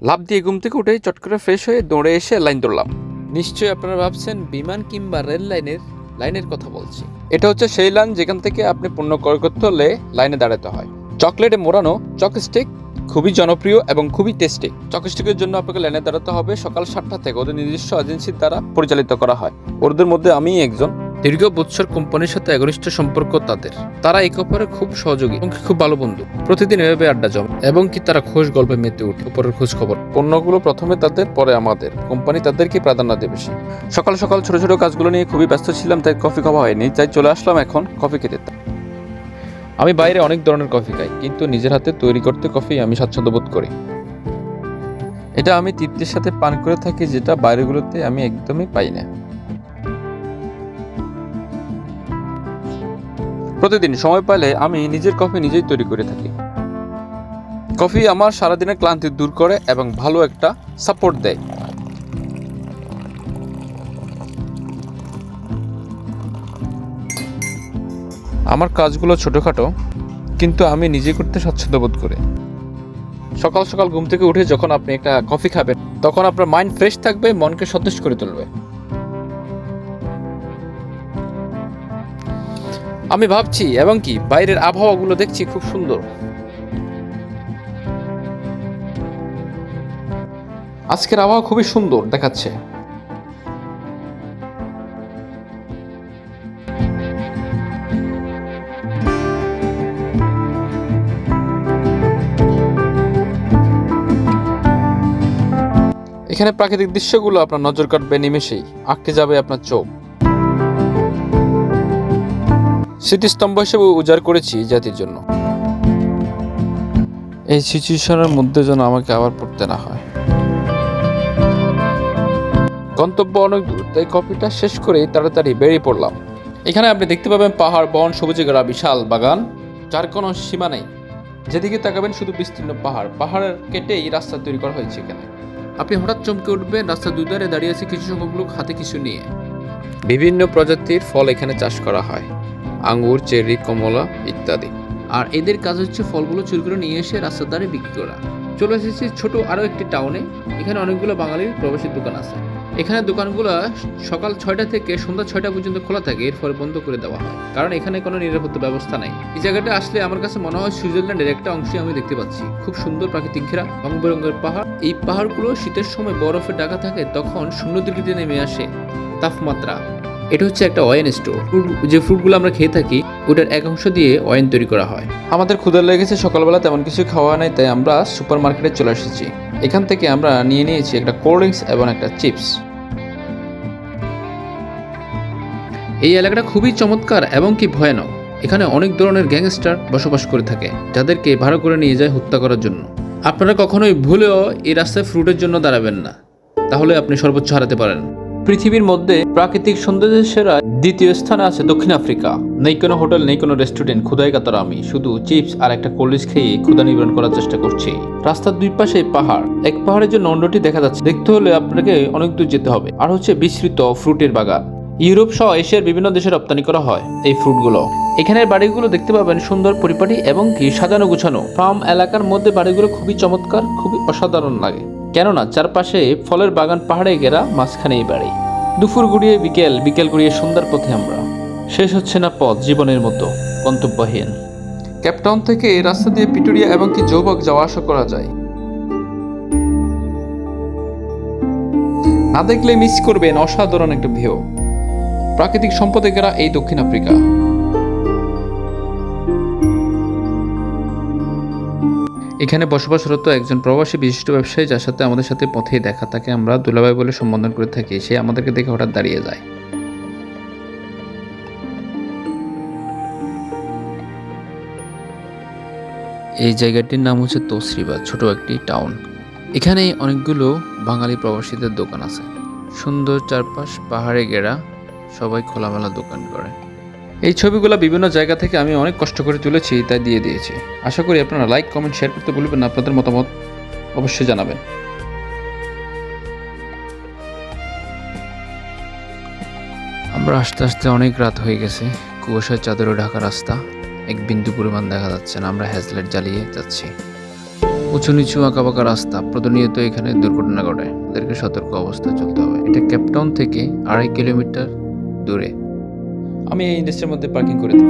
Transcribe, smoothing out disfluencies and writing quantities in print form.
লাফ দিয়ে ঘুম থেকে উঠে চট করে ফ্রেশ হয়ে দৌড়ে এসে লাইন ধরলাম। নিশ্চয়ই আপনারা ভাবছেন বিমান কিংবা রেল লাইনের কথা বলছি। এটা হচ্ছে সেই লাইন যেখান থেকে আপনি পণ্য ক্রয় করতে হলে লাইনে দাঁড়াতে হয়। চকলেটে মোড়ানো চকস্টিক খুবই জনপ্রিয় এবং খুবই টেস্টি। চকস্টিকের জন্য আপনাকে লাইনে দাঁড়াতে হবে সকাল 7টা থেকে। ওদের নিজস্ব এজেন্সির দ্বারা পরিচালিত করা হয়। ওদের মধ্যে আমি একজন। দীর্ঘ বৎসর কোম্পানির সাথে ঘনিষ্ঠ সম্পর্ক তাদের। তারা একে অপরের খুব সহযোগী এবং খুব ভালো বন্ধু। প্রতিদিন এভাবে আড্ডা জমে এবং কি তারা খোঁজ গল্পে মেতে উঠে উপরের খোঁজ খবর। পণ্যগুলো প্রথমে তাদের, পরে আমাদের। কোম্পানি তাদেরকে প্রাধান্য দেয় বেশি। সকাল সকাল ছোট ছোট কাজগুলো নিয়ে খুবই ব্যস্ত ছিলাম, তাই কফি খাওয়া হয়নি। তাই চলে আসলাম এখন কফি খেতে। আমি বাইরে অনেক ধরনের কফি খাই, কিন্তু নিজের হাতে তৈরি করতে কফি আমি স্বাচ্ছন্দ্য বোধ করি। এটা আমি তৃপ্তির সাথে পান করে থাকি, যেটা বাইরেগুলোতে আমি একদমই পাই না। প্রতিদিন সময় পেলে আমি নিজের কফি নিজেই তৈরি করে থাকি। কফি আমার সারাদিনের ক্লান্তি দূর করে এবং ভালো একটা সাপোর্ট দেয়। আমার কাজগুলো ছোটখাটো, কিন্তু আমি নিজে করতে স্বাচ্ছন্দ্য বোধ করি। সকাল সকাল ঘুম থেকে উঠে যখন আপনি একটা কফি খাবেন, তখন আপনার মাইন্ড ফ্রেশ থাকবে, মনকে সতেজ করে তুলবে। আমি ভাবছি এবং কি বাইরের আবহাওয়াগুলো দেখছি খুব সুন্দর। আজকের আবহাওয়া খুবই সুন্দর দেখাচ্ছে। এখানে প্রাকৃতিক দৃশ্যগুলো আপনার নজর কাটবে নিমেষেই, আটকে যাবে আপনার চোখ। স্মৃতিস্তম্ভ হিসেবে উজাড় করেছি জাতির জন্য। এই সিচুয়েশনের মধ্যে যেন আমাকে আবার পড়তে না হয়। গন্তব্য অনেক দূর, তাই কফিটা শেষ করেই তাড়াতাড়ি বেরিয়ে পড়লাম। এখানে আপনি দেখতে পাবেন পাহাড়, বন, সবুজে ঘেরা বিশাল বাগান, যার কোনো সীমা নেই। যেদিকে তাকাবেন শুধু বিস্তীর্ণ পাহাড়। পাহাড়ের কেটেই রাস্তা তৈরি করা হয়েছে এখানে। আপনি হঠাৎ চমকে উঠবেন, রাস্তার দুই ধারে দাঁড়িয়ে আছে কিছু সংখ্যক লোক হাতে কিছু নিয়ে। বিভিন্ন প্রজাতির ফল এখানে চাষ করা হয়, আঙ্গুর, চেরি, কমলা ইত্যাদি। আর এদের কাজ হচ্ছে ফলগুলো চুরি করে নিয়ে এসে রাস্তার ধারে বিক্রি করা। চলে এসেছি ছোট আরো একটি টাউনে। এখানে অনেকগুলো বাঙালির প্রবাসীর দোকান আছে। এখানে দোকানগুলো সকাল 6টা থেকে সন্ধ্যা 6টা পর্যন্ত খোলা থাকে, এরপরে বন্ধ করে দেওয়া হয়, কারণ এখানে কোনো নিরাপত্তা ব্যবস্থা নাই। এই জায়গাটা আসলে আমার কাছে মনে হয় সুইজারল্যান্ডের একটা অংশে আমি দেখতে পাচ্ছি। খুব সুন্দর প্রাকৃতিক ঘেরা, রং বেরঙের পাহাড়। এই পাহাড়গুলো শীতের সময় বরফে ঢাকা থাকে, তখন 0 ডিগ্রিতে নেমে আসে তাপমাত্রা। এটা হচ্ছে একটা ওয়াইন স্টোর। যে ফ্রুটগুলো আমরা খেয়ে থাকি, ওটার এক অংশ দিয়ে ওয়াইন তৈরি করা হয়। আমাদের ক্ষুধা লেগেছে, সকালবেলা তেমন কিছু খাওয়া নাই, তাই আমরা সুপার মার্কেটে চলে এসেছি। এখান থেকে আমরা নিয়েছি একটা কোল্ড ড্রিঙ্কস এবং একটা চিপস। এই এলাকাটা খুবই চমৎকার এবং কি ভয়ানক। এখানে অনেক ধরনের গ্যাংস্টার বসবাস করে থাকে, যাদেরকে ভাড়া করে নিয়ে যায় হত্যা করার জন্য। আপনারা কখনোই ভুলেও এই রাস্তায় ফ্রুটের জন্য দাঁড়াবেন না, তাহলে আপনি সর্বোচ্চ হারাতে পারেন। পৃথিবীর মধ্যে প্রাকৃতিক সৌন্দর্যের সেরা দ্বিতীয় স্থানে আছে দক্ষিণ আফ্রিকা। নেই কোনো হোটেল, নেই কোনো রেস্টুরেন্ট, ক্ষুধায় কাতর আমি শুধু চিপস আর একটা কোল্ড ড্রিঙ্কস খেয়ে ক্ষুধা নিবারণ করার চেষ্টা করছি। রাস্তার দুই পাশে পাহাড়, এক পাহাড়ের জন্য অন্যটি দেখা যাচ্ছে। দেখতে হলে আপনাকে অনেক দূর যেতে হবে। আর হচ্ছে বিস্তৃত ফ্রুটের বাগান। ইউরোপ সহ এশিয়ার বিভিন্ন দেশে রপ্তানি করা হয় এই ফ্রুটগুলো। এখানের বাড়িগুলো দেখতে পাবেন সুন্দর পরিপাটি এবং কি সাজানো গুছানো। ফার্ম এলাকার মধ্যে বাড়িগুলো খুবই চমৎকার, খুবই অসাধারণ লাগে, কেননা চারপাশে ফলের বাগান, পাহাড়ে ঘেরা, মাঝখানে এই বাড়ি। দুপুর গড়িয়ে বিকেল, বিকেল গড়িয়ে সন্ধ্যার পথে আমরা। শেষ হচ্ছে না পথ, জীবনের মতো গন্তব্যহীন। ক্যাপটাউন থেকে এই রাস্তা দিয়ে পিটোরিয়া এবং কি জোবক যাওয়া আসা করা যায়। না দেখলে মিস করবেন অসাধারণ একটা ভিউ। প্রাকৃতিক সম্পদে ঘেরা এই দক্ষিণ আফ্রিকা। এখানে বসবাসরত একজন প্রবাসী বিশিষ্ট ব্যবসায়ী, যার সাথে আমাদের সাথে পথে দেখা, তাকে আমরা দুলাভাই বলে সম্বোধন করে থাকি। সে আমাদেরকে দেখে হঠাৎ দাঁড়িয়ে যায়। এই জায়গাটির নাম হচ্ছে তসরিবা, ছোট একটি টাউন। এখানে অনেকগুলো বাঙালি প্রবাসীদের দোকান আছে। সুন্দর চারপাশ, পাহাড়ে ঘেরা, সবাই খোলামেলা দোকান করে। এই ছবিগুলো বিভিন্ন জায়গা থেকে আমি অনেক কষ্ট করে তুলেছি, তাই দিয়ে দিয়েছি। আশা করি আপনারা লাইক, কমেন্ট, শেয়ার করতে ভুলবেন না। আপনাদের মতামত অবশ্যই জানাবেন। আমরা আস্তে আস্তে অনেক রাত হয়ে গেছে। কুয়াশার চাদরে ঢাকা রাস্তা, এক বিন্দু পরিমাণ দেখা যাচ্ছে না। আমরা হেডলাইট জ্বালিয়ে যাচ্ছি। উঁচু নিচু আঁকাবাঁকা রাস্তা, প্রতিনিয়ত এখানে দুর্ঘটনা ঘটে। তাদেরকে সতর্ক অবস্থায় চলতে হবে। এটা কেপটাউন থেকে 2.5 কিলোমিটার দূরে। আমি এই ইন্ডাস্ট্রির মধ্যে পার্কিং করে দিই।